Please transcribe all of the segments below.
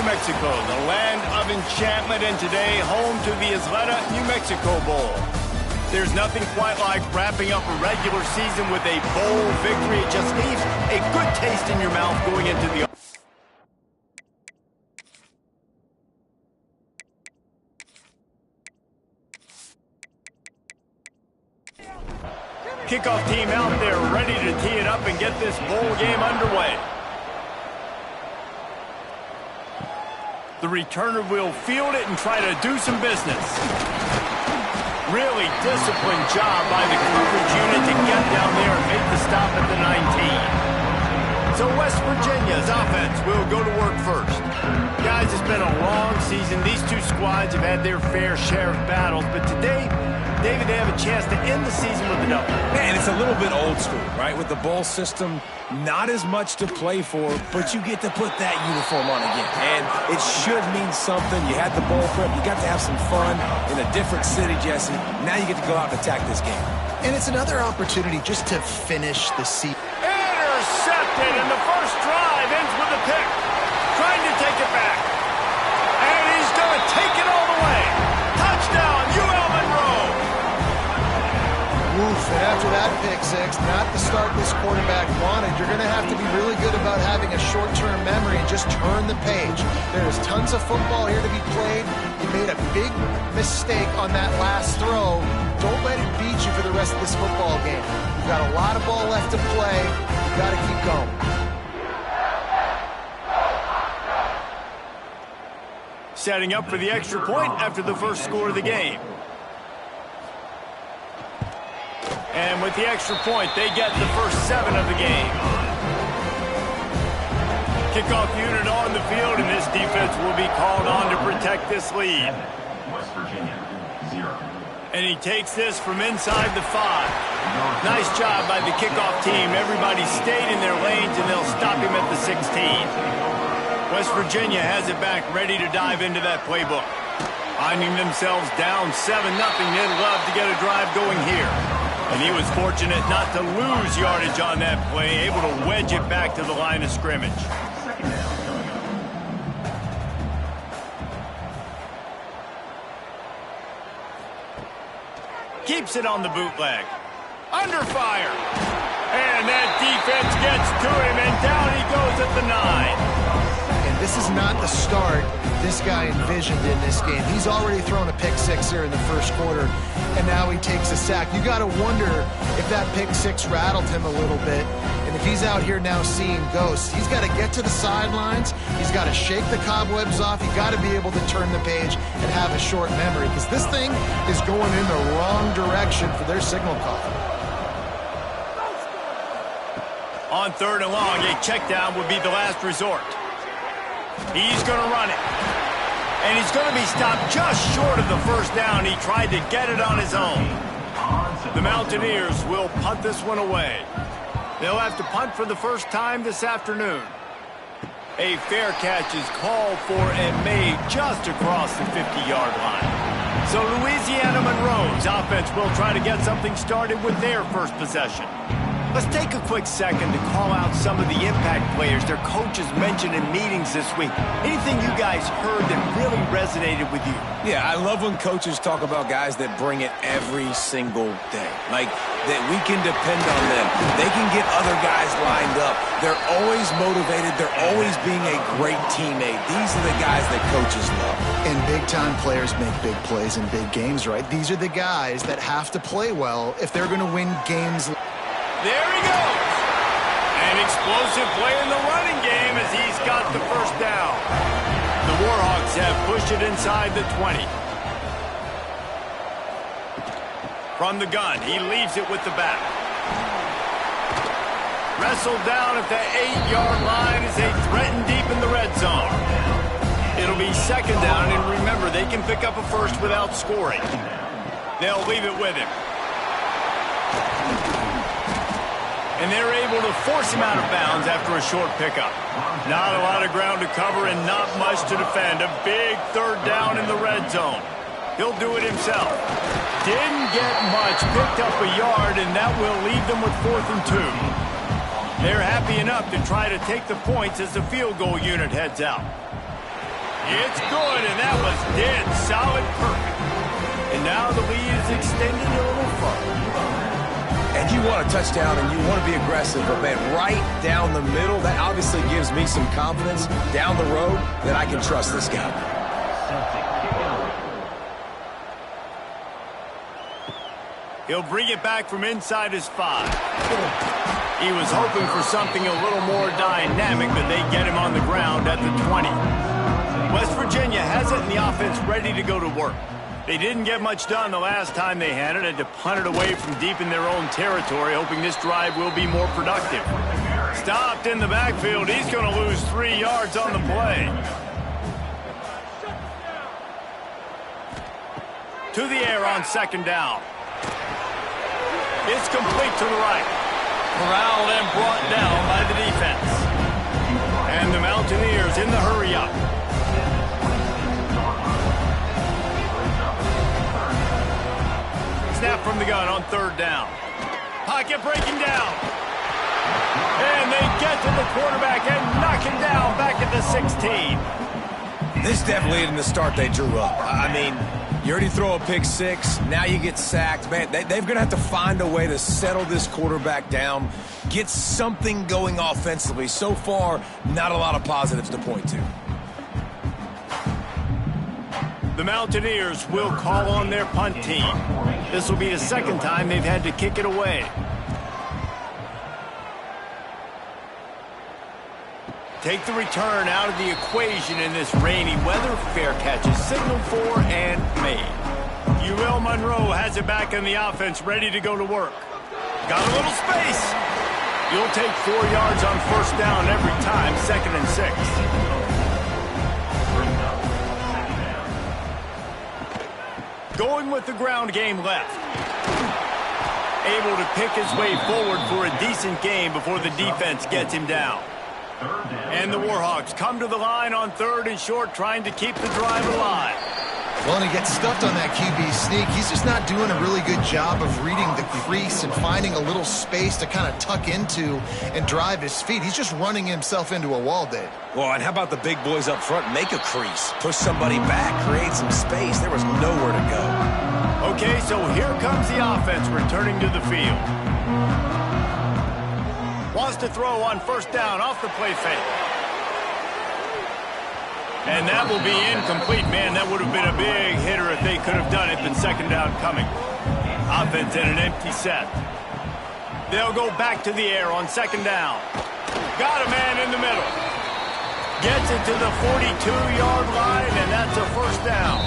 New Mexico, the land of enchantment, and today home to the Isleta, New Mexico Bowl. There's nothing quite like wrapping up a regular season with a bowl victory. It just leaves a good taste in your mouth going into the... Kickoff team out there ready to tee it up and get this bowl game underway. The returner will field it and try to do some business. Really disciplined job by the coverage unit to get down there and make the stop at the 19. So West Virginia's offense will go to work first. Guys, it's been a long season. These two squads have had their fair share of battles, but today, David, they have a chance to end the season with a W. Man, it's a little bit old school, right? With the bowl system, not as much to play for, but you get to put that uniform on again. And it should mean something. You had the bowl prep. You got to have some fun in a different city, Jesse. Now you get to go out and attack this game. And it's another opportunity just to finish the season. Intercepted, and the first drive ends with a pick. Trying to take it back. And he's going to take it all the way. Touchdown, UL Monroe. Oof, and after that pick six, not the start this quarterback wanted. You're going to have to be really good about having a short-term memory and just turn the page. There's tons of football here to be played. You made a big mistake on that last throw. Don't let it beat you for the rest of this football game. You've got a lot of ball left to play. You've got to keep going. Setting up for the extra point after the first score of the game. And with the extra point, they get the first 7 of the game. Kickoff unit on the field, and this defense will be called on to protect this lead. West Virginia, 0. And he takes this from inside the 5. Nice job by the kickoff team. Everybody stayed in their lanes, and they'll stop him at the 16. West Virginia has it back, ready to dive into that playbook. Finding themselves down 7-0, they'd love to get a drive going here. And he was fortunate not to lose yardage on that play, able to wedge it back to the line of scrimmage. Keeps it on the bootleg. Under fire. And that defense gets to him, and down he goes at the 9. This is not the start this guy envisioned in this game. He's already thrown a pick six here in the first quarter, and now he takes a sack. You got to wonder if that pick six rattled him a little bit, and if he's out here now seeing ghosts. He's got to get to the sidelines. He's got to shake the cobwebs off. He's got to be able to turn the page and have a short memory, because this thing is going in the wrong direction for their signal call. On 3rd and long, a check down would be the last resort. He's going to run it. And he's going to be stopped just short of the first down. He tried to get it on his own. The Mountaineers will punt this one away. They'll have to punt for the first time this afternoon. A fair catch is called for and made just across the 50-yard line. So Louisiana Monroe's offense will try to get something started with their first possession. Let's take a quick second to call out some of the impact players their coaches mentioned in meetings this week. Anything you guys heard that really resonated with you? Yeah, I love when coaches talk about guys that bring it every single day. Like, that we can depend on them. They can get other guys lined up. They're always motivated. They're always being a great teammate. These are the guys that coaches love. And big-time players make big plays in big games, right? These are the guys that have to play well if they're going to win games. There he goes. An explosive play in the running game as he's got the first down. The Warhawks have pushed it inside the 20. From the gun, he leaves it with the back. Wrestled down at the 8-yard line as they threaten deep in the red zone. It'll be 2nd down, and remember, they can pick up a first without scoring. They'll leave it with him. And they're able to force him out of bounds after a short pickup. Not a lot of ground to cover and not much to defend. A big 3rd down in the red zone. He'll do it himself. Didn't get much, picked up a yard, and that will leave them with 4th and 2. They're happy enough to try to take the points as the field goal unit heads out. It's good, and that was dead solid perfect. And now the lead is extended a little further. And you want a touchdown and you want to be aggressive, but man, right down the middle, that obviously gives me some confidence down the road that I can trust this guy. He'll bring it back from inside his 5. He was hoping for something a little more dynamic, but they get him on the ground at the 20. West Virginia has it in the offense ready to go to work. They didn't get much done the last time they had it, had to punt it away from deep in their own territory, hoping this drive will be more productive. Stopped in the backfield. He's going to lose 3 yards on the play. To the air on second down. It's complete to the right. Corralled and brought down by the defense. And the Mountaineers in the hurry-up. Snap from the gun on third down. Pocket breaking down. And they get to the quarterback and knock him down back at the 16. This definitely isn't the start they drew up. I mean, you already throw a pick 6, now you get sacked. Man, they're going to have to find a way to settle this quarterback down, get something going offensively. So far, not a lot of positives to point to. The Mountaineers will call on their punt team. This will be the second time they've had to kick it away. Take the return out of the equation in this rainy weather. Fair catch is signaled for and made. UL Monroe has it back in the offense, ready to go to work. Got a little space. You'll take 4 yards on first down every time, 2nd and 6. Going with the ground game left. Able to pick his way forward for a decent game before the defense gets him down. And the Warhawks come to the line on 3rd and short, trying to keep the drive alive. Well, and he gets stuffed on that QB sneak. He's just not doing a really good job of reading the crease and finding a little space to kind of tuck into and drive his feet. He's just running himself into a wall, Dave. Well, and how about the big boys up front? Make a crease, push somebody back, create some space. There was nowhere to go. Okay, so here comes the offense returning to the field. Wants to throw on first down off the play fake. And that will be incomplete. Man, that would have been a big hitter if they could have done it, but second down coming. Offense in an empty set. They'll go back to the air on second down. Got a man in the middle. Gets it to the 42-yard line, and that's a first down.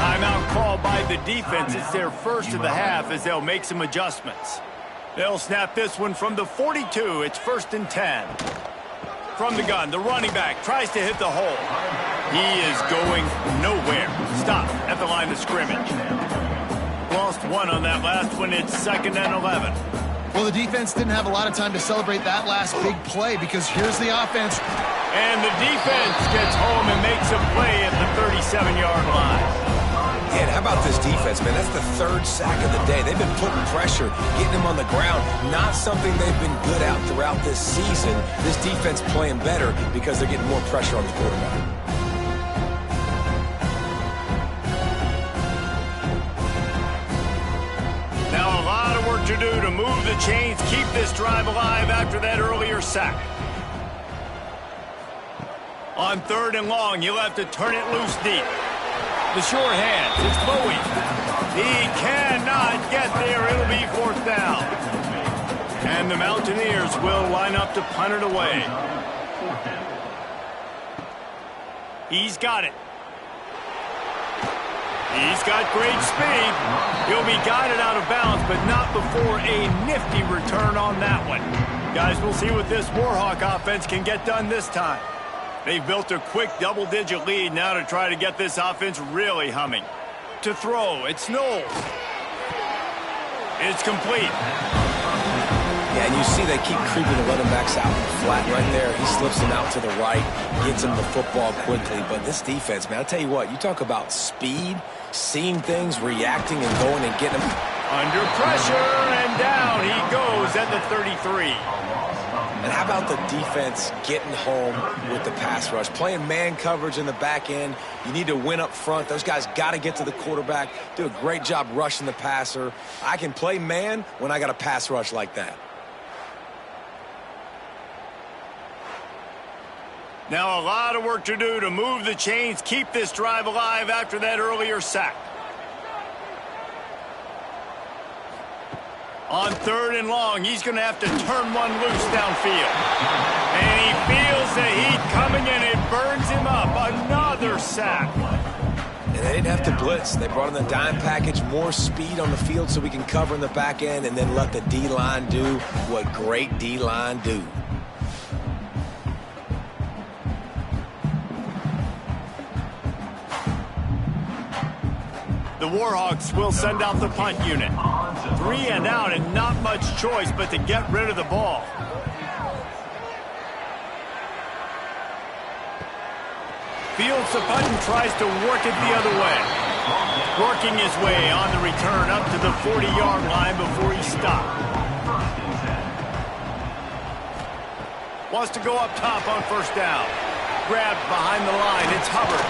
Timeout called by the defense. It's their first of the half as they'll make some adjustments. They'll snap this one from the 42. It's 1st and 10. From the gun, the running back tries to hit the hole. He is going nowhere. Stop at the line of scrimmage. Lost 1 on that last one. It's 2nd and 11. Well, the defense didn't have a lot of time to celebrate that last big play because here's the offense. And the defense gets home and makes a play at the 37-yard line. And how about this defense, man? That's the 3rd sack of the day. They've been putting pressure, getting him on the ground. Not something they've been good at throughout this season. This defense playing better because they're getting more pressure on the quarterback. Now a lot of work to do to move the chains, keep this drive alive after that earlier sack. On 3rd and long, you'll have to turn it loose deep. The short hand, it's Bowie. He cannot get there. It'll be 4th down. And the Mountaineers will line up to punt it away. He's got it. He's got great speed. He'll be guided out of bounds, but not before a nifty return on that one. Guys, we'll see what this Warhawk offense can get done this time. They've built a quick double-digit lead now to try to get this offense really humming. To throw, it's Knowles. It's complete. Yeah, and you see they keep creeping the running backs out flat right there. He slips them out to the right, gets him the football quickly. But this defense, man, I'll tell you what, you talk about speed, seeing things, reacting, and going and getting them. Under pressure, and down he goes at the 33. And how about the defense getting home with the pass rush? Playing man coverage in the back end. You need to win up front. Those guys got to get to the quarterback. Do a great job rushing the passer. I can play man when I got a pass rush like that. Now a lot of work to do to move the chains, keep this drive alive after that earlier sack. On 3rd and long, he's going to have to turn one loose downfield. And he feels the heat coming, and it burns him up. Another sack. And they didn't have to blitz. They brought in the dime package, more speed on the field so we can cover in the back end and then let the D-line do what great D-line do. The Warhawks will send out the punt unit. 3 and out and not much choice but to get rid of the ball. Fields the punt and tries to work it the other way. Working his way on the return up to the 40-yard line before he stopped. Wants to go up top on 1st down. Grabbed behind the line. It's Hubbard.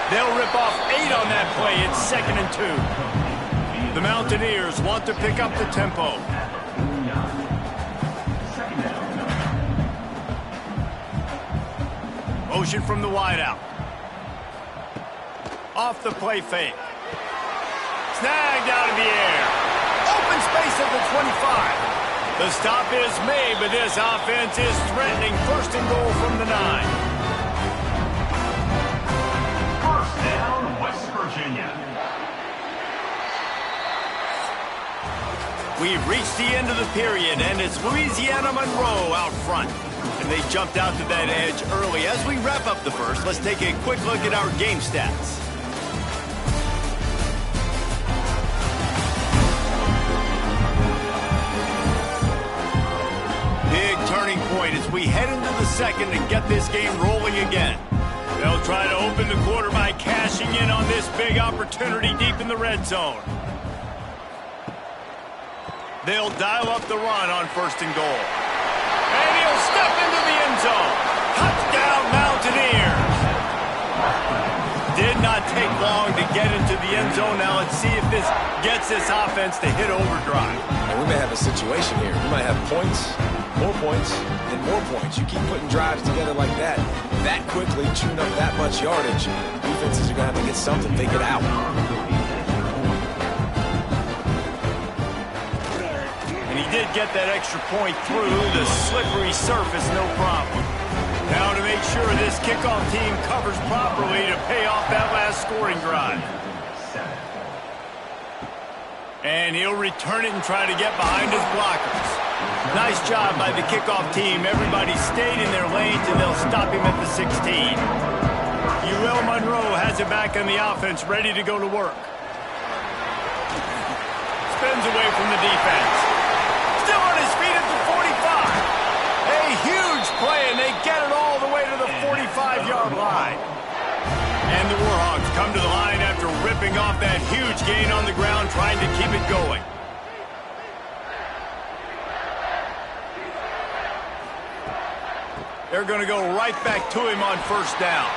They'll rip off 8 on that play. It's 2nd and 2. The Mountaineers want to pick up the tempo. Motion from the wideout. Off the play fake. Snagged out of the air. Open space at the 25. The stop is made, but this offense is threatening 1st and goal from the 9. Virginia. We've reached the end of the period, and it's Louisiana Monroe out front. And they jumped out to that edge early. As we wrap up the first, let's take a quick look at our game stats. Big turning point as we head into the second and get this game rolling again. They'll try to open the quarter by cashing in on this big opportunity deep in the red zone. They'll dial up the run on 1st and goal. And he'll step into the end zone. Touchdown, Mountaineers. Did not take long to get into the end zone. Now let's see if this gets this offense to hit overdrive. And we may have a situation here. We might have points, and more points. You keep putting drives together like that quickly, chewing up that much yardage, defenses are going to have to get something figured out. And he did get that extra point through the slippery surface, no problem. Now to make sure this kickoff team covers properly to pay off that last scoring drive. And he'll return it and try to get behind his blockers. Nice job by the kickoff team. Everybody stayed in their lanes, and they'll stop him at the 16. UL Monroe has it back on the offense, ready to go to work. Spins away from the defense. Still on his feet at the 45. A huge play, and they get it all the way to the 45-yard line. And the Warhawks come to the line after ripping off that huge gain on the ground, trying to keep it going. They're going to go right back to him on 1st down.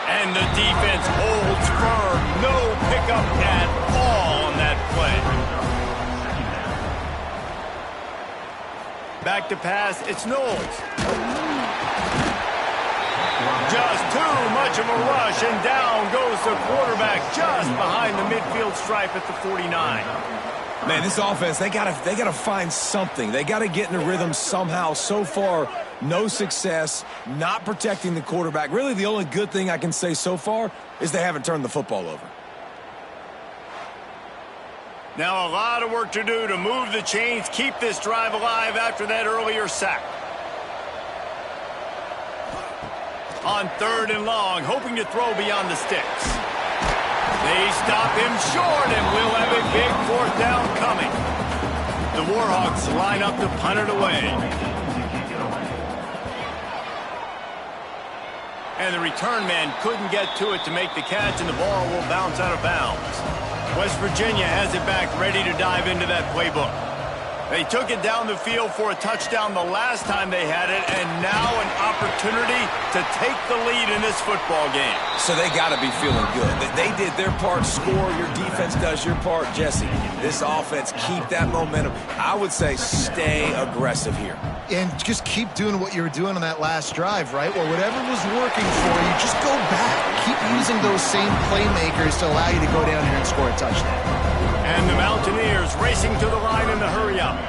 And the defense holds firm. No pickup at all on that play. Back to pass. It's Knowles. Just too much of a rush, and down goes the quarterback just behind the midfield stripe at the 49. Man, this offense, they gotta find something. They gotta get in a rhythm somehow. So far, no success, not protecting the quarterback. Really, the only good thing I can say so far is they haven't turned the football over. Now a lot of work to do to move the chains, keep this drive alive after that earlier sack. On 3rd and long, hoping to throw beyond the sticks. They stop him short, and we'll have a big 4th down coming. The Warhawks line up to punt it away. And the return man couldn't get to it to make the catch, and the ball will bounce out of bounds. West Virginia has it back, ready to dive into that playbook. They took it down the field for a touchdown the last time they had it, and now an opportunity to take the lead in this football game. So they got to be feeling good. They did their part, score. Your defense does your part, Jesse. This offense, keep that momentum. I would say stay aggressive here. And just keep doing what you were doing on that last drive, right? Well, whatever was working for you, just go back. Keep using those same playmakers to allow you to go down here and score a touchdown. And the Mountaineers racing to the line in the hurry-up.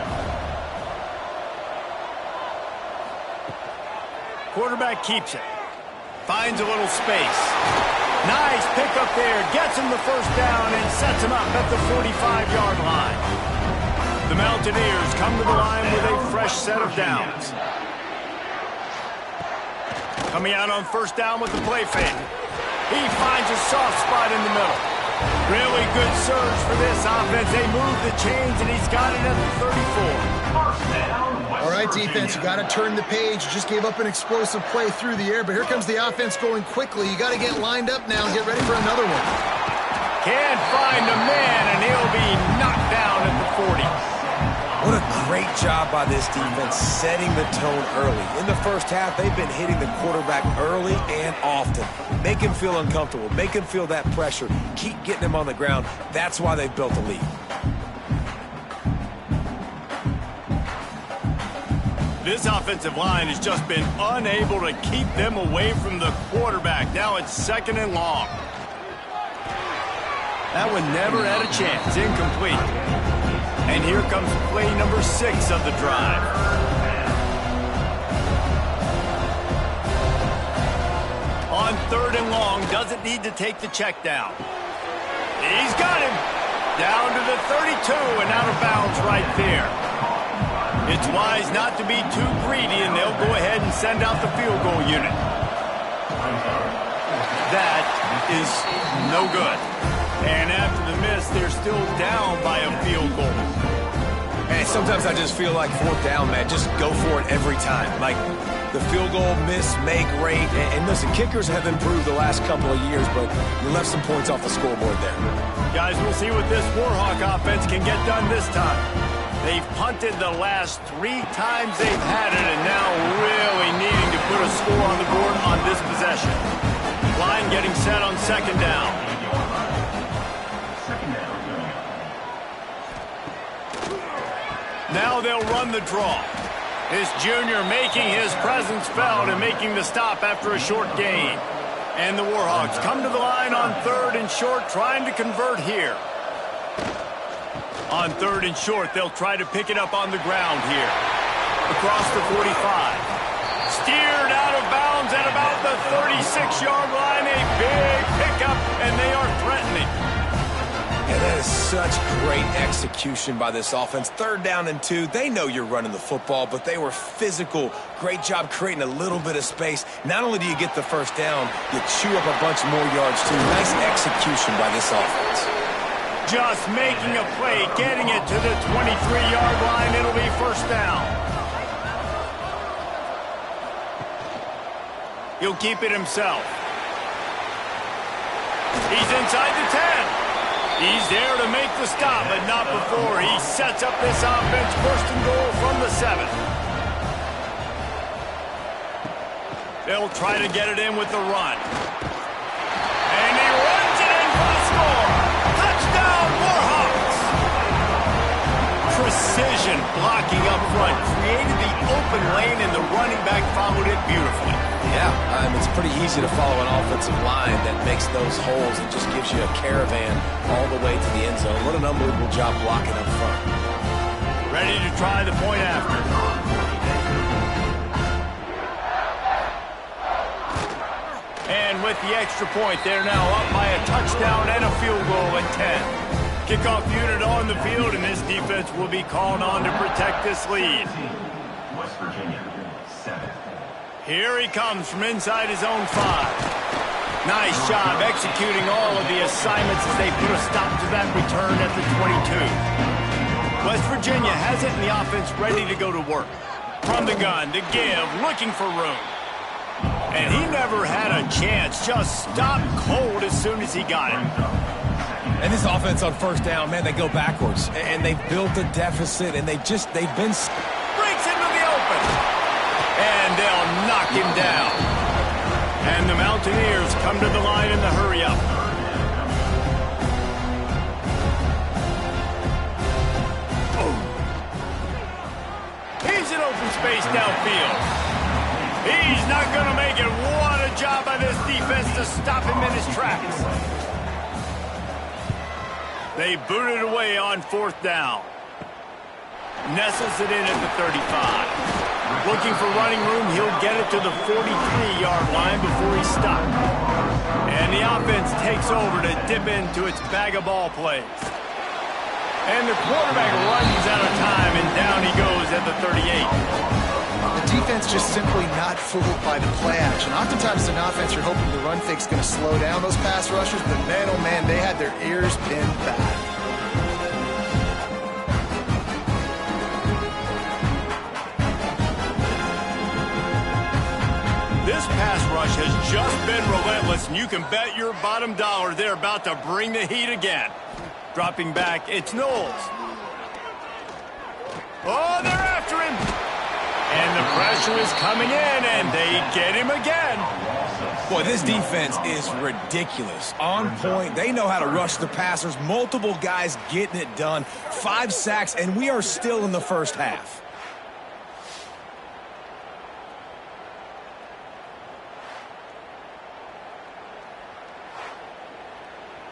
Quarterback keeps it. Finds a little space. Nice pickup there. Gets him the first down and sets him up at the 45-yard line. The Mountaineers come to the line with a fresh set of downs. Coming out on first down with the play fake. He finds a soft spot in the middle. Really good surge for this offense. They move the chains, and he's got it at the 34. All right, defense, you got to turn the page. You just gave up an explosive play through the air, but here comes the offense going quickly. You got to get lined up now and get ready for another one. Can't find a man, and he'll be knocked down at the 40. What a great job by this defense setting the tone early. In the first half, they've been hitting the quarterback early and often. Make him feel uncomfortable. Make him feel that pressure. Keep getting him on the ground. That's why they've built a lead. This offensive line has just been unable to keep them away from the quarterback. Now it's second and long. That one never had a chance. Incomplete. And here comes play number 6 of the drive. On third and long, doesn't need to take the check down. He's got him. Down to the 32 and out of bounds right there. It's wise not to be too greedy, and they'll go ahead and send out the field goal unit. That is no good. And after the miss, they're still down by a field goal. And sometimes I just feel like fourth down, man. Just go for it every time. Like the field goal miss, make rate. And listen, kickers have improved the last couple of years, but you left some points off the scoreboard there. Guys, we'll see what this Warhawk offense can get done this time. They've punted the last 3 times they've had it, and now really needing to put a score on the board on this possession. Line getting set on second down. Now they'll run the draw. This junior making his presence felt and making the stop after a short gain. And the Warhawks come to the line on third and short, trying to convert here. On third and short, they'll try to pick it up on the ground here. Across the 45. Steered out of bounds at about the 36-yard line. A big pickup, and they are threatening. And that is such great execution by this offense. Third down and 2. They know you're running the football, but they were physical. Great job creating a little bit of space. Not only do you get the first down, you chew up a bunch more yards, too. Nice execution by this offense. Just making a play, getting it to the 23-yard line. It'll be first down. He'll keep it himself. He's inside the 10. He's there to make the stop, but not before he sets up this offense. First and goal from the 7. They'll try to get it in with the run. And he runs it in for the score. Touchdown, Warhawks! Precision blocking up front. Created the open lane, and the running back followed it beautifully. Yeah, it's pretty easy to follow an offensive line that makes those holes and just gives you a caravan all the way to the end zone. What an unbelievable job blocking up front. Ready to try the point after. And with the extra point, they're now up by a touchdown and a field goal at 10. Kickoff unit on the field, and this defense will be called on to protect this lead. West Virginia, 7. Here he comes from inside his own 5. Nice job executing all of the assignments as they put a stop to that return at the 22. West Virginia has it in the offense ready to go to work. From the gun to give, looking for room. And he never had a chance, just stopped cold as soon as he got it. And this offense on first down, man, they go backwards. And they've built a deficit, and they've been... Breaks into the open. And they'll knock him down. And the Mountaineers come to the line in the hurry-up. He's in open space downfield. He's not going to make it. What a job by this defense to stop him in his tracks. They boot it away on fourth down. Nestles it in at the 35. Looking for running room, he'll get it to the 43-yard line before he's stopped. And the offense takes over to dip into its bag of ball plays. And the quarterback runs out of time, and down he goes at the 38. The defense just simply not fooled by the play action. Oftentimes as an offense, you're hoping the run fake's going to slow down those pass rushers, but man, oh man, they had their ears pinned back. This pass rush has just been relentless, and you can bet your bottom dollar they're about to bring the heat again. Dropping back, it's Knowles. Oh, they're after him. And the pressure is coming in, and they get him again. Boy, this defense is ridiculous. On point. They know how to rush the passers. Multiple guys getting it done. 5 sacks, and we are still in the first half.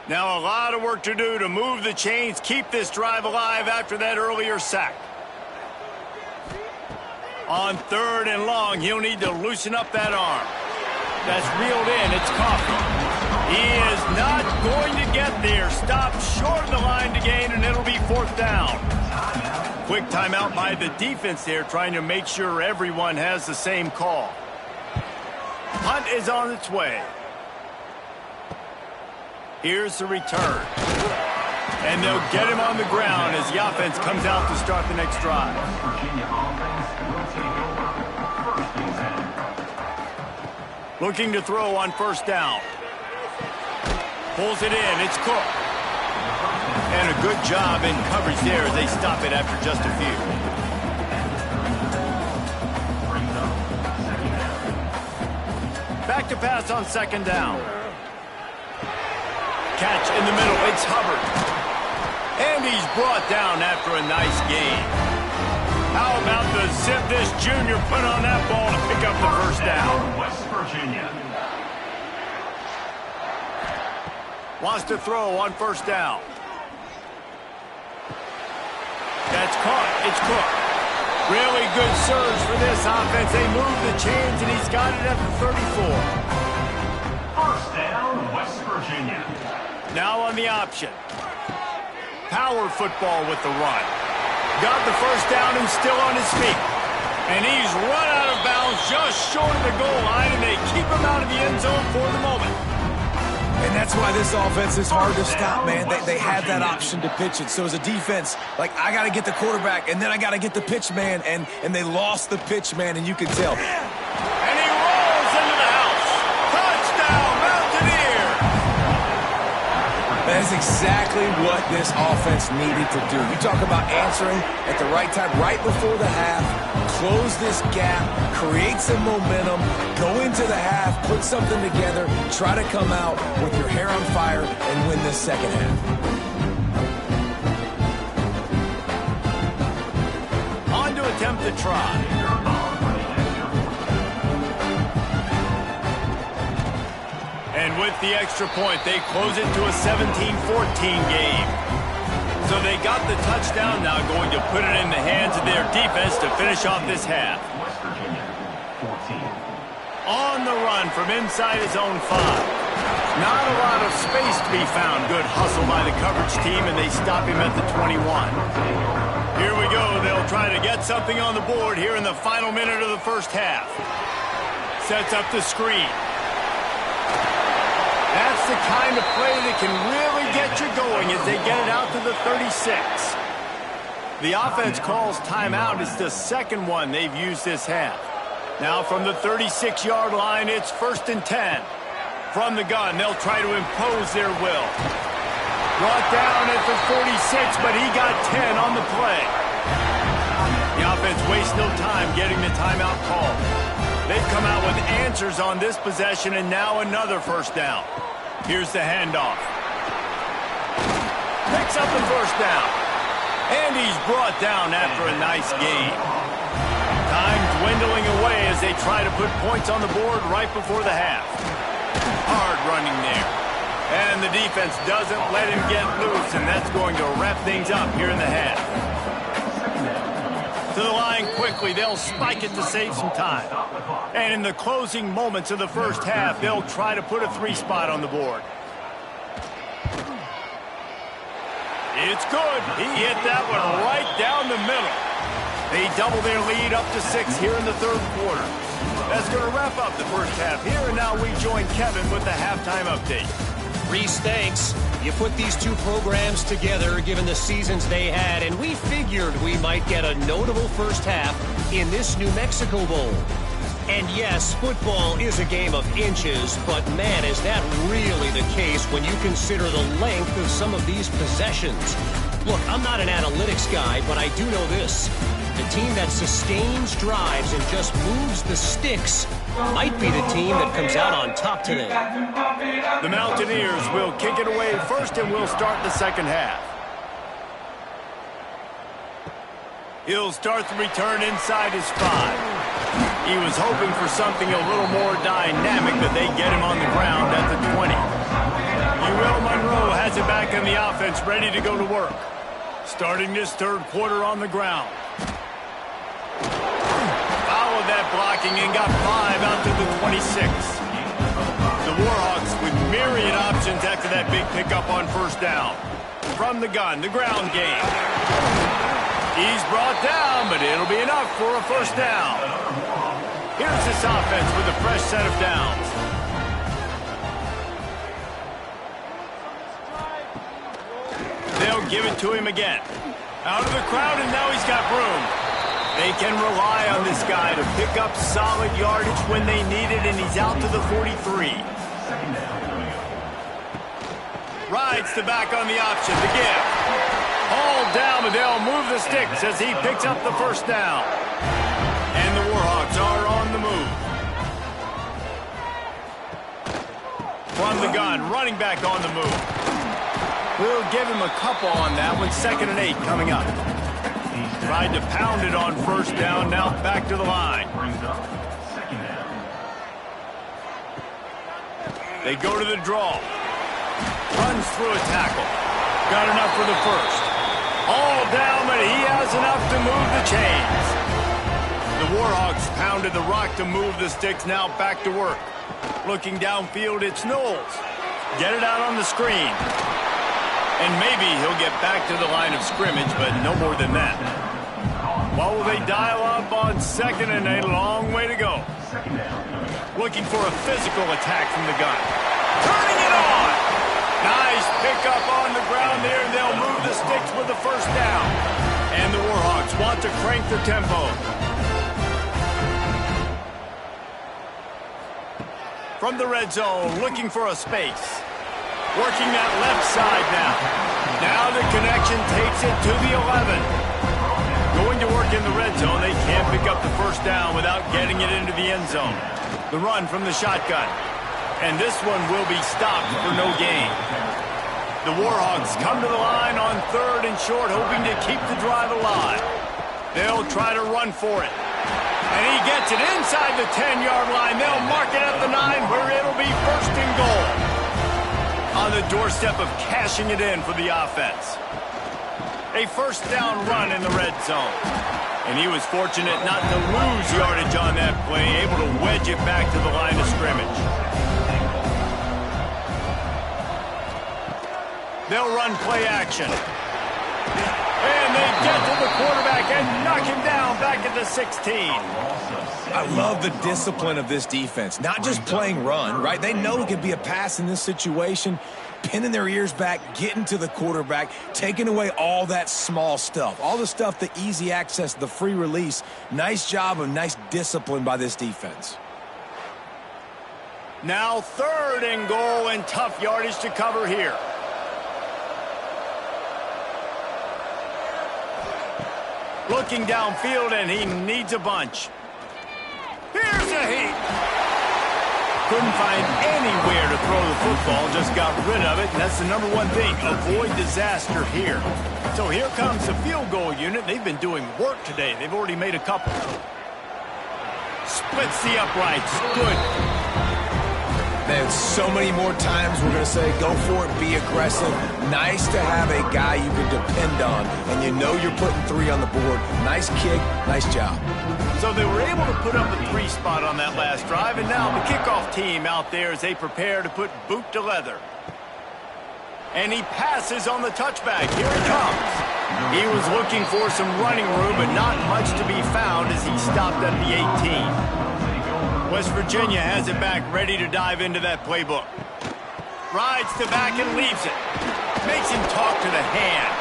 Now a lot of work to do to move the chains, keep this drive alive after that earlier sack. On third and long, he'll need to loosen up that arm. That's reeled in. It's Coffee. He is not going to get there. Stopped short of the line to gain, and it'll be fourth down. Quick timeout by the defense there, trying to make sure everyone has the same call. Punt is on its way. Here's the return. And they'll get him on the ground as the offense comes out to start the next drive. Looking to throw on first down. Pulls it in. It's Cook. And a good job in coverage there as they stop it after just a few. Back to pass on second down. Catch in the middle. It's Hubbard. And he's brought down after a nice gain. How about the zip this junior put on that ball to pick up the first down? West Virginia. Wants to throw on first down. That's caught. It's Cook. Really good surge for this offense. They move the chains, and he's got it at the 34. First down, West Virginia. Now on the option. Power football with the run. Got the first down and still on his feet. And he's run out of bounds just short of the goal line, and they keep him out of the end zone for the moment. And that's why this offense is hard to stop, man. They have that option to pitch it. So as a defense, like, I got to get the quarterback, and then I got to get the pitch man, and they lost the pitch man, and you can tell. And he rolls into the house. Touchdown, Mountaineers! That is exactly what this offense needed to do. You talk about answering at the right time, right before the half, close this gap, create some momentum, go into the half, put something together, try to come out with your hair on fire and win this second half. On to attempt the try. And with the extra point, they close it to a 17-14 game. So they got the touchdown, now going to put it in the hands of their defense to finish off this half. West Virginia, 14. On the run from inside his own 5. Not a lot of space to be found. Good hustle by the coverage team, and they stop him at the 21. Here we go. They'll try to get something on the board here in the final minute of the first half. Sets up the screen. That's the kind of play that can really get you going as they get it out to the 36. The offense calls timeout. It's the second one they've used this half. Now from the 36-yard line, it's 1st and 10. From the gun, they'll try to impose their will. Brought down at the 46, but he got 10 on the play. The offense wastes no time getting the timeout call. They've come out with answers on this possession, and now another first down. Here's the handoff. Picks up the first down. And he's brought down after a nice gain. Time dwindling away as they try to put points on the board right before the half. Hard running there. And the defense doesn't let him get loose, and that's going to wrap things up here in the half. To the line quickly. They'll spike it to save some time. And in the closing moments of the first half, they'll try to put a 3-spot on the board. It's good. He hit that one right down the middle. They double their lead up to 6 here in the third quarter. That's going to wrap up the first half here, and now we join Kevin with the halftime update. Reese, thanks. You put these two programs together given the seasons they had, and we figured we might get a notable first half in this New Mexico Bowl. And yes, football is a game of inches, but man, is that really the case when you consider the length of some of these possessions. Look, I'm not an analytics guy, but I do know this. The team that sustains drives and just moves the sticks might be the team that comes out on top today. The Mountaineers will kick it away first, and we'll start the second half. He'll start the return inside his 5. He was hoping for something a little more dynamic, but they get him on the ground at the 20. Ewell Monroe has it back in the offense, ready to go to work. Starting this third quarter on the ground. Followed that blocking and got 5 out to the 26. The Warhawks with myriad options after that big pickup on first down. From the gun, the ground game. He's brought down, but it'll be enough for a first down. Here's this offense with a fresh set of downs. They'll give it to him again. Out of the crowd, and now he's got room. They can rely on this guy to pick up solid yardage when they need it, and he's out to the 43. Rides the back on the option to give. Hauled down, but they'll move the sticks as he picks up the first down. And the Warhawks are on the move. From the gun, running back on the move. We'll give him a couple on that one. 2nd and 8 coming up. Tried to pound it on first down, now back to the line. They go to the draw. Runs through a tackle. Got enough for the first. All down, but he has enough to move the chains. The Warhawks pounded the rock to move the sticks, now back to work. Looking downfield, it's Knowles. Get it out on the screen. And maybe he'll get back to the line of scrimmage, but no more than that. What will they dial up on 2nd and 8? Long way to go. Looking for a physical attack from the gun. Turning it on! Nice pickup on the ground there, and they'll move the sticks with the first down. And the Warhawks want to crank the tempo. From the red zone, looking for a space. Working that left side now. Now the connection takes it to the 11. Going to work in the red zone, they can't pick up the first down without getting it into the end zone. The run from the shotgun. And this one will be stopped for no gain. The Warhawks come to the line on 3rd and short, hoping to keep the drive alive. They'll try to run for it. And he gets it inside the 10-yard line. They'll mark it at the 9, where it'll be 1st and goal. On the doorstep of cashing it in for the offense. A first down run in the red zone. And he was fortunate not to lose yardage on that play, able to wedge it back to the line of scrimmage. They'll run play action. And they get to the quarterback and knock him down back at the 16. I love the discipline of this defense. Not just playing run, right? They know it could be a pass in this situation. Pinning their ears back, getting to the quarterback, taking away all that small stuff. All the stuff, the easy access, the free release. Nice job of nice discipline by this defense. Now 3rd and goal and tough yardage to cover here. looking downfield, and he needs a bunch. Here's a heat. Couldn't find anywhere to throw the football, just got rid of it, and that's the number one thing. Avoid disaster here. So here comes the field goal unit. They've been doing work today. They've already made a couple. Splits the uprights. Good. Man, so many more times we're going to say, go for it, be aggressive. Nice to have a guy you can depend on, and you know you're putting 3 on the board. Nice kick, nice job. So they were able to put up a 3 spot on that last drive, and now the kickoff team out there as they prepare to put boot to leather. And he passes on the touchback. Here he comes. He was looking for some running room, but not much to be found as he stopped at the 18. West Virginia has it back, ready to dive into that playbook. Rides the back and leaves it. Makes him talk to the hand.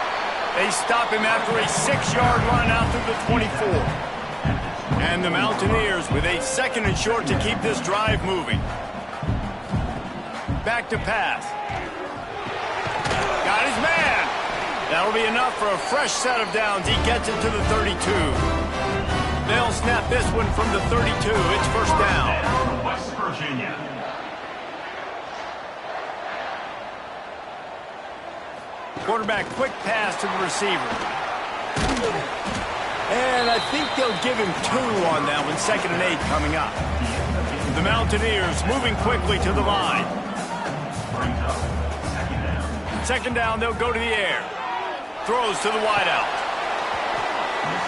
They stop him after a 6-yard run out to the 24. And the Mountaineers with a 2nd and short to keep this drive moving. Back to pass. Got his man. That'll be enough for a fresh set of downs. He gets it to the 32. They'll snap this one from the 32. It's first down. West Virginia. Quarterback quick pass to the receiver. And I think they'll give him 2 on that one. 2nd and 8 coming up. The Mountaineers moving quickly to the line. Second down, they'll go to the air. Throws to the wideout.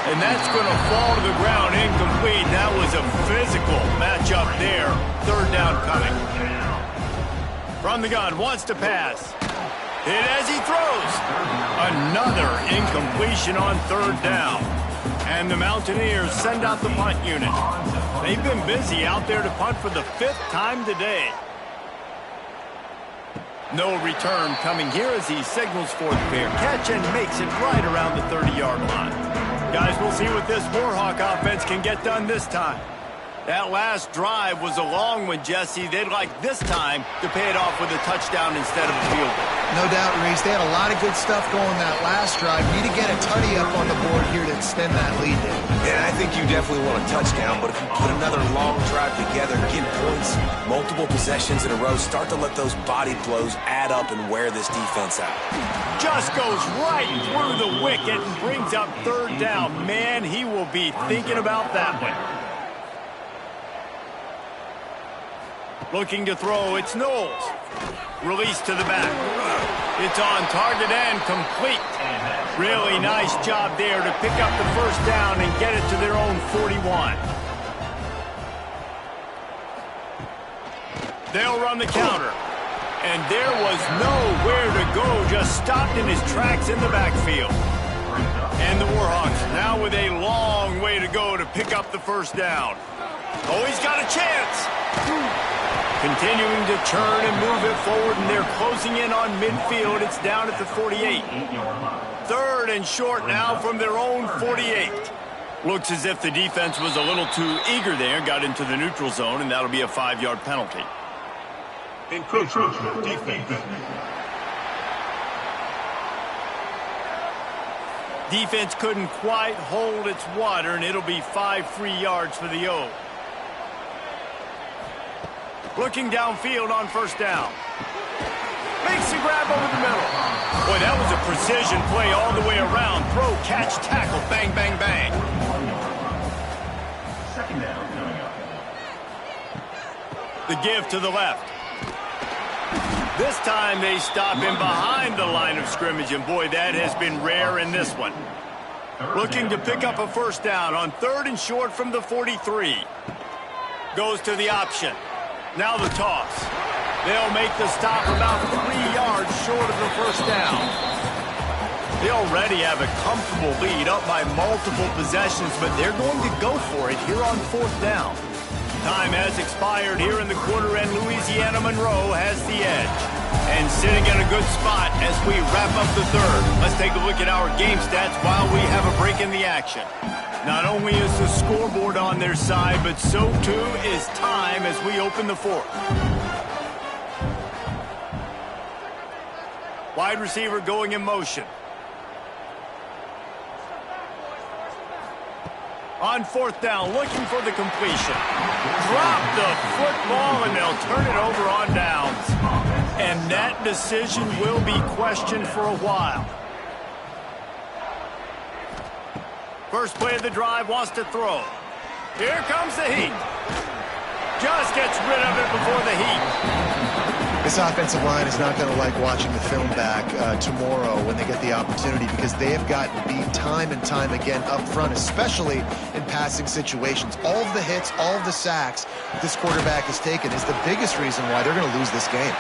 And that's going to fall to the ground incomplete. That was a physical matchup there. 3rd down coming. From the gun, wants to pass. Hit as he throws. Another incompletion on 3rd down. And the Mountaineers send out the punt unit. They've been busy out there to punt for the 5th time today. No return coming here as he signals for the fair catch and makes it right around the 30-yard line. Guys, we'll see what this Warhawk offense can get done this time. That last drive was a long one, Jesse. They'd like this time to pay it off with a touchdown instead of a field goal. No doubt, Reese. They had a lot of good stuff going that last drive. Need to get a tutty up on the board here to extend that lead there. Yeah, I think you definitely want a touchdown, but if you put another long drive together, get points, multiple possessions in a row, start to let those body blows add up and wear this defense out. Just goes right through the wicket and brings up 3rd down. Man, he will be thinking about that one. Looking to throw, it's Knowles. Release to the back. It's on target and complete. Really nice job there to pick up the 1st down and get it to their own 41. They'll run the counter. And there was nowhere to go, just stopped in his tracks in the backfield. And the Warhawks now with a long way to go to pick up the 1st down. Oh, he's got a chance. Continuing to churn and move it forward, and they're closing in on midfield. It's down at the 48. 3rd and short now from their own 48. Looks as if the defense was a little too eager there, got into the neutral zone, and that'll be a 5-yard penalty. Encroachment defense. Defense couldn't quite hold its water, and it'll be 5 free yards for the O. Looking downfield on 1st down. Makes the grab over the middle. Boy, that was a precision play all the way around. Throw, catch, tackle, bang, bang, bang. 2nd down coming up. The give to the left. This time they stop him behind the line of scrimmage, and boy, that has been rare in this one. Looking to pick up a 1st down on 3rd and short from the 43. Goes to the option. Now the toss. They'll make the stop about 3 yards short of the 1st down. They already have a comfortable lead up by multiple possessions, but they're going to go for it here on 4th down. Time has expired here in the quarter, and Louisiana Monroe has the edge. And sitting in a good spot as we wrap up the 3rd. Let's take a look at our game stats while we have a break in the action. Not only is the scoreboard on their side, but so too is time as we open the 4th. Wide receiver going in motion. On fourth down, looking for the completion. Drop the football, and they'll turn it over on downs. And that decision will be questioned for a while. First play of the drive, wants to throw. Here comes the heat. Just gets rid of it before the heat. This offensive line is not going to like watching the film back tomorrow when they get the opportunity, because they have gotten beat time and time again up front, especially in passing situations. All of the hits, all of the sacks this quarterback has taken is the biggest reason why they're going to lose this game.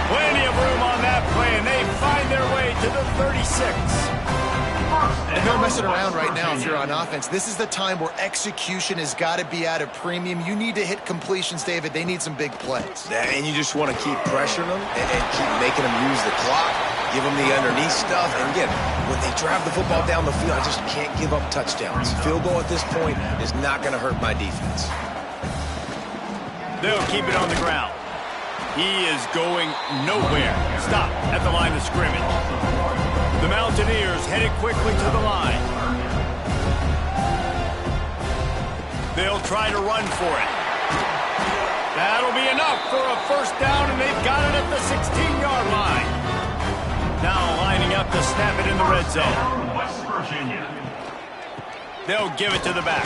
Plenty of room on that play, and they find their way to the 36. And they're messing around right now if you're on offense. This is the time where execution has got to be at a premium. You need to hit completions, David. They need some big plays. And you just want to keep pressuring them and keep making them use the clock, give them the underneath stuff. And again, when they drive the football down the field, I just can't give up touchdowns. Field goal at this point is not going to hurt my defense. They'll keep it on the ground. He is going nowhere. Stop at the line of scrimmage. The Mountaineers headed quickly to the line. They'll try to run for it. That'll be enough for a first down, and they've got it at the 16-yard line. Now lining up to snap it in the red zone. West Virginia. They'll give it to the back.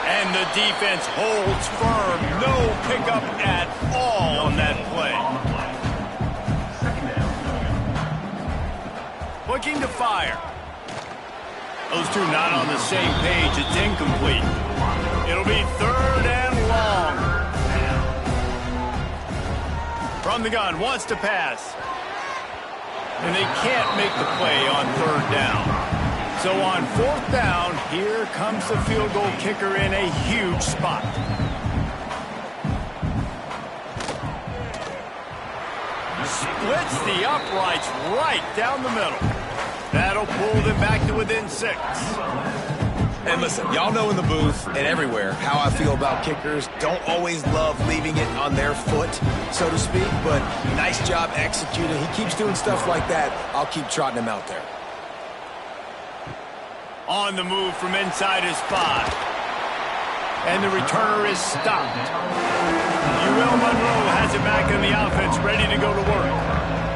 And the defense holds firm. No pickup at all on that play. Looking to fire. Those two not on the same page. It's incomplete. It'll be third and long. From the gun, wants to pass. And they can't make the play on third down. So on fourth down, here comes the field goal kicker in a huge spot. Splits the uprights right down the middle. That'll pull them back to within 6. And listen, y'all know in the booth and everywhere how I feel about kickers. Don't always love leaving it on their foot, so to speak, but nice job executing. He keeps doing stuff like that. I'll keep trotting him out there. On the move from inside his 5. And the returner is stopped. UL Monroe has it back in the offense, ready to go to work.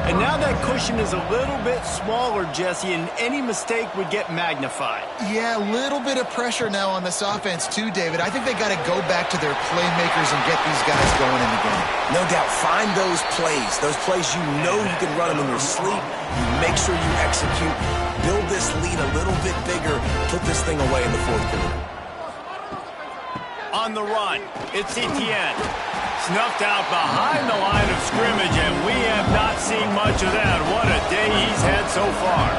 And now that cushion is a little bit smaller, Jesse, and any mistake would get magnified. Yeah, a little bit of pressure now on this offense too, David. I think they got to go back to their playmakers and get these guys going in the game. No doubt, find those plays you know you can run them in your sleep. You make sure you execute. Build this lead a little bit bigger. Put this thing away in the fourth quarter. On the run, it's Etienne. Snuffed out behind the line of scrimmage, and we have not seen much of that. What a day he's had so far.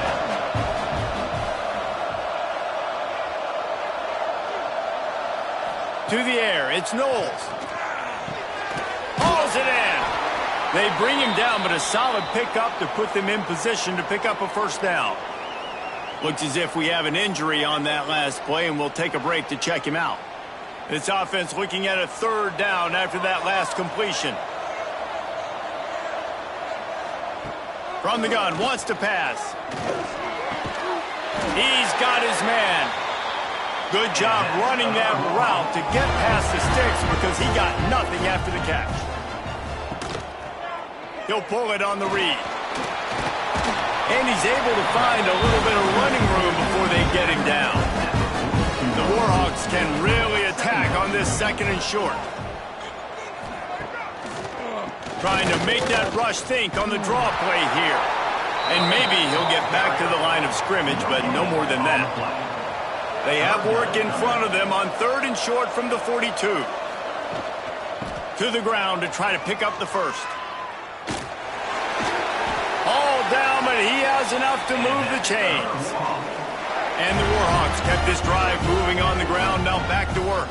To the air, it's Knowles. Hauls it in. They bring him down, but a solid pickup to put them in position to pick up a first down. Looks as if we have an injury on that last play, and we'll take a break to check him out. This offense looking at a third down after that last completion. From the gun, wants to pass. He's got his man. Good job running that route to get past the sticks because he got nothing after the catch. He'll pull it on the read. And he's able to find a little bit of running room before they get him down. The Warhawks can really attack on this second and short. Trying to make that rush think on the draw play here. And maybe he'll get back to the line of scrimmage, but no more than that. They have work in front of them on third and short from the 42. To the ground to try to pick up the first. All down, but he has enough to move the chains. And the Warhawks kept this drive moving on the ground, now back to work.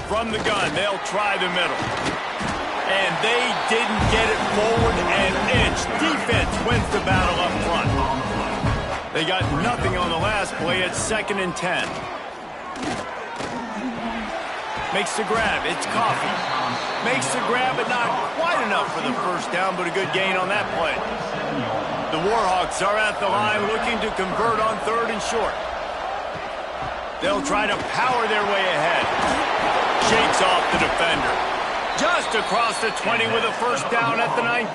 From the gun, they'll try the middle. And they didn't get it forward an inch. Defense wins the battle up front. They got nothing on the last play at 2nd and 10. Makes the grab, it's Coffee. Makes the grab, but not quite enough for the first down, but a good gain on that play. The Warhawks are at the line looking to convert on third and short. They'll try to power their way ahead. Shakes off the defender. Just across the 20 with a first down at the 19.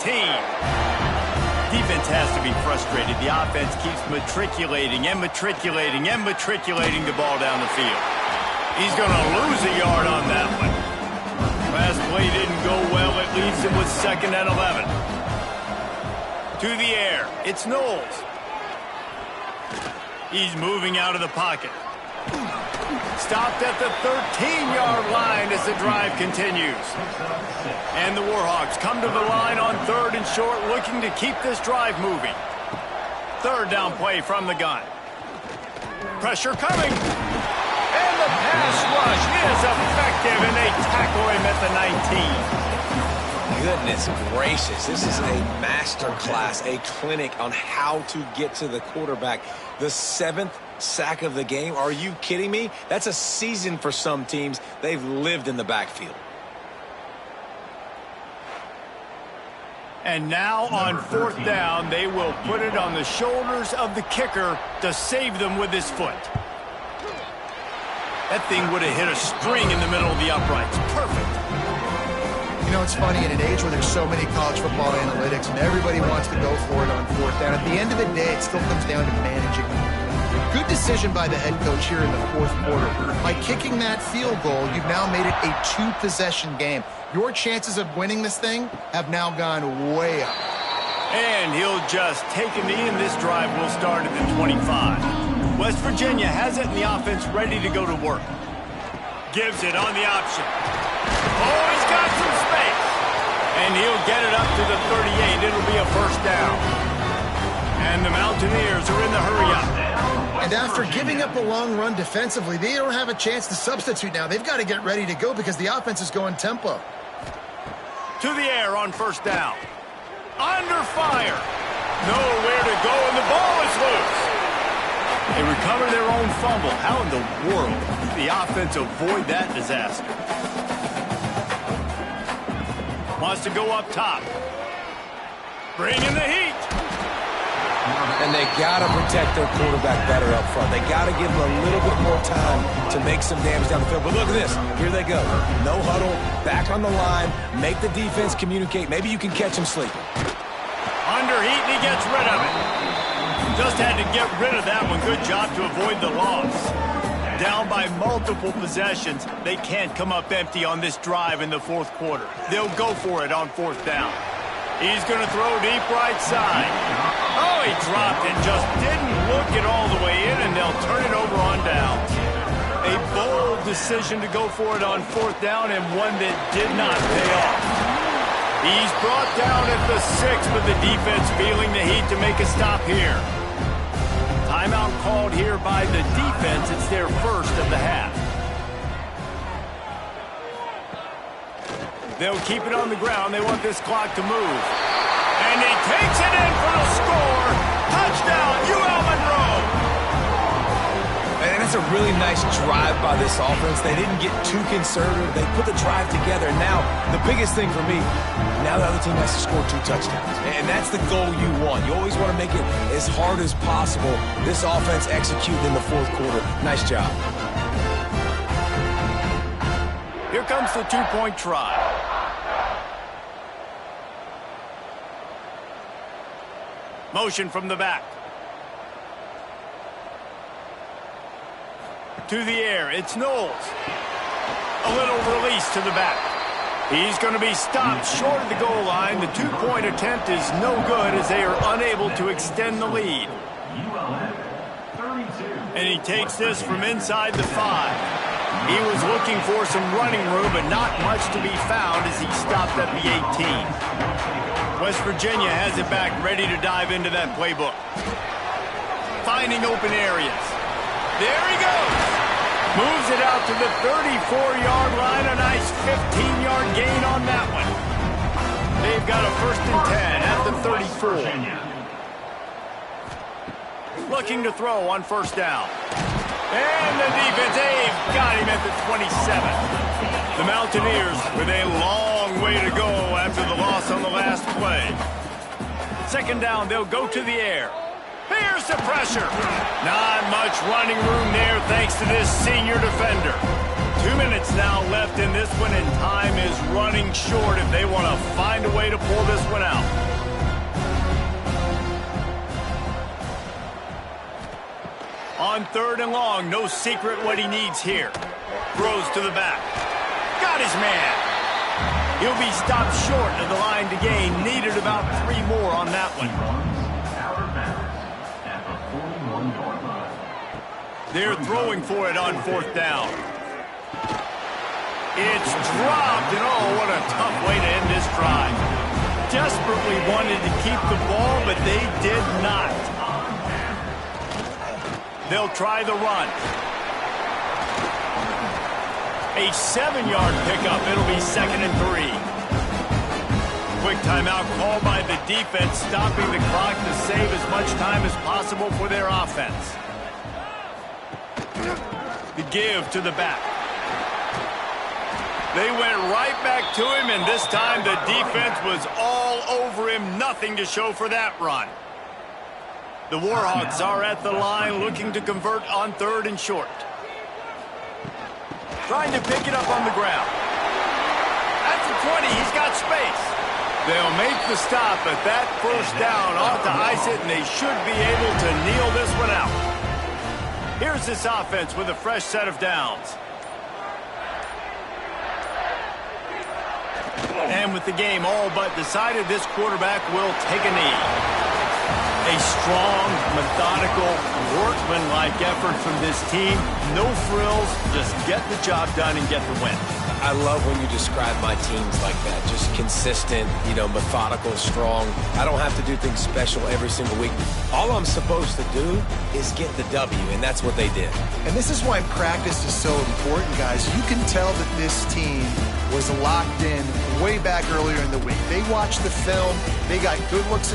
Defense has to be frustrated. The offense keeps matriculating and matriculating and matriculating the ball down the field. He's going to lose a yard on that one. Last play didn't go well. It leaves him with 2nd and 11. To the air. It's Knowles. He's moving out of the pocket. Stopped at the 13-yard line as the drive continues. And the Warhawks come to the line on 3rd and short, looking to keep this drive moving. 3rd down play from the gun. Pressure coming. And the pass rush is effective, and they tackle him at the 19. Goodness gracious, this is a master class, a clinic on how to get to the quarterback. The 7th sack of the game. Are you kidding me? That's a season for some teams. They've lived in the backfield. And now on 4th down, they will put it on the shoulders of the kicker to save them with his foot. That thing would have hit a string in the middle of the uprights. Perfect. You know, it's funny, in an age where there's so many college football analytics and everybody wants to go for it on 4th down, at the end of the day, it still comes down to managing. Good decision by the head coach here in the 4th quarter. By kicking that field goal, you've now made it a 2-possession game. Your chances of winning this thing have now gone way up. And he'll just take a knee, and this drive will start at the 25. West Virginia has it in the offense ready to go to work. Gives it on the option. Oh, he's got some space. And he'll get it up to the 38. It'll be a first down. And the Mountaineers are in the hurry-up. And after giving up a long run defensively, they don't have a chance to substitute now. They've got to get ready to go because the offense is going tempo. To the air on first down. Under fire. Nowhere to go, and the ball is loose. They recover their own fumble. How in the world did the offense avoid that disaster? Wants to go up top. Bring in the heat. And they got to protect their quarterback better up front. They got to give him a little bit more time to make some damage down the field. But look at this. Here they go. No huddle, back on the line, make the defense communicate. Maybe you can catch him sleeping. Under heat, and he gets rid of it. Just had to get rid of that one. Good job to avoid the loss. Down by multiple possessions. They can't come up empty on this drive in the 4th quarter. They'll go for it on 4th down. He's going to throw deep right side. Oh, he dropped it. Just didn't look it all the way in, and they'll turn it over on downs. A bold decision to go for it on 4th down, and one that did not pay off. He's brought down at the 6, but the defense feeling the heat to make a stop here. Timeout called here by the defense. It's their first of the half. They'll keep it on the ground. They want this clock to move. And he takes it in for the score. Touchdown, UL Monroe. And that's a really nice drive by this offense. They didn't get too conservative. They put the drive together. Now, the biggest thing for me, now the other team has to score 2 touchdowns. And that's the goal you want. You always want to make it as hard as possible. This offense executed in the 4th quarter. Nice job. Here comes the 2-point try. Motion from the back. To the air, it's Knowles. A little release to the back. He's going to be stopped short of the goal line. The 2-point attempt is no good as they are unable to extend the lead. And he takes this from inside the 5. He was looking for some running room, but not much to be found as he stopped at the 18. West Virginia has it back, ready to dive into that playbook. Finding open areas. There he goes. Moves it out to the 34-yard line. A nice 15-yard gain on that one. They've got a 1st and 10 at the 34. Looking to throw on 1st down. And the defense, they've got him at the 27. The Mountaineers with a long way to go after the loss on the last play. 2nd down, they'll go to the air. Here's the pressure. Not much running room there thanks to this senior defender. 2 minutes now left in this one, and time is running short if they want to find a way to pull this one out. On 3rd and long, no secret what he needs here. Throws to the back. Got his man. He'll be stopped short of the line to gain. Needed about 3 more on that one. Out of bounds at the 41-yard line. They're throwing for it on 4th down. It's dropped, and oh, what a tough way to end this drive. Desperately wanted to keep the ball, but they did not. They'll try the run. A 7-yard pickup. It'll be 2nd and 3. Quick timeout called by the defense, stopping the clock to save as much time as possible for their offense. The give to the back. They went right back to him, and this time the defense was all over him. Nothing to show for that run. The Warhawks are at the line looking to convert on 3rd and short. Trying to pick it up on the ground. At the 20, he's got space. They'll make the stop, but that first down ought to ice it, and they should be able to kneel this one out. Here's this offense with a fresh set of downs. And with the game all but decided, this quarterback will take a knee. A strong, methodical, workman-like effort from this team. No frills, just get the job done and get the win. I love when you describe my teams like that. Just consistent, methodical, strong. I don't have to do things special every single week. All I'm supposed to do is get the W, and that's what they did. And this is why practice is so important, guys. You can tell that this team was locked in way back earlier in the week. They watched the film. They got good looks